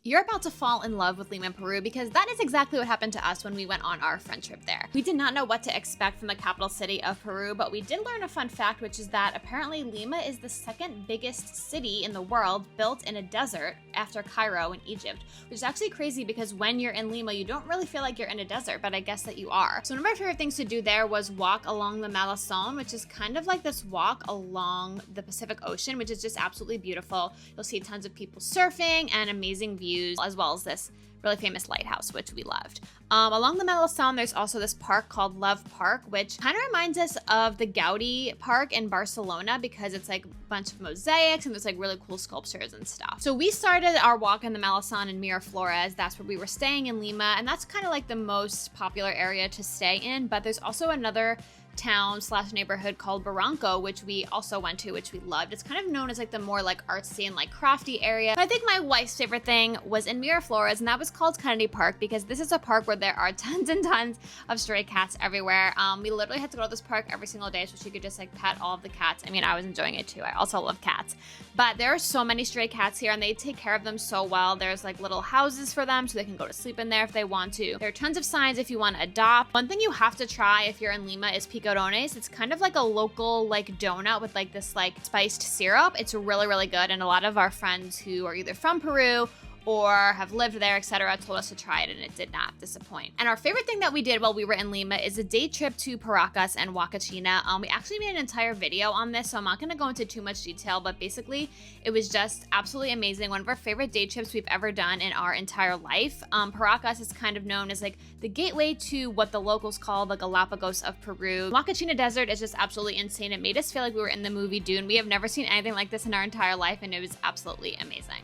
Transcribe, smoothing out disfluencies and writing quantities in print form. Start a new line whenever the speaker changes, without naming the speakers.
You're about to fall in love with Lima, Peru, because that is exactly what happened to us when we went on our friend trip there. We did not know what to expect from the capital city of Peru, but we did learn a fun fact, which is that apparently Lima is the second biggest city in the world built in a desert after Cairo in Egypt, which is actually crazy because when you're in Lima, you don't really feel like you're in a desert, but I guess that you are. So one of our favorite things to do there was walk along the Malecon, which is kind of like this walk along the Pacific Ocean, which is just absolutely beautiful. You'll see tons of people surfing and amazing views, as well as this really famous lighthouse, which we loved. Along the Malecon, there's also this park called Love Park, which kind of reminds us of the Gaudi Park in Barcelona because it's like a bunch of mosaics and there's like really cool sculptures and stuff. So we started our walk in the Malecon in Miraflores. That's where we were staying in Lima, and that's kind of like the most popular area to stay in, but there's also another town / neighborhood called Barranco, which we also went to, which we loved. It's kind of known as like the more like artsy and like crafty area. But I think my wife's favorite thing was in Miraflores, and that was called Kennedy Park because this is a park where there are tons and tons of stray cats everywhere. We literally had to go to this park every single day so she could just like pet all of the cats. I mean, I was enjoying it too. I also love cats. But there are so many stray cats here and they take care of them so well. There's like little houses for them so they can go to sleep in there if they want to. There are tons of signs if you want to adopt. One thing you have to try if you're in Lima is picones. It's kind of like a local like donut with like this like spiced syrup. It's really, really good. And a lot of our friends who are either from Peru or have lived there, etc., told us to try it and it did not disappoint. And our favorite thing that we did while we were in Lima is a day trip to Paracas and Huacachina. We actually made an entire video on this, so I'm not going to go into too much detail, but basically it was just absolutely amazing. One of our favorite day trips we've ever done in our entire life. Paracas is kind of known as like the gateway to what the locals call the Galapagos of Peru. Huacachina Desert is just absolutely insane. It made us feel like we were in the movie Dune. We have never seen anything like this in our entire life and it was absolutely amazing.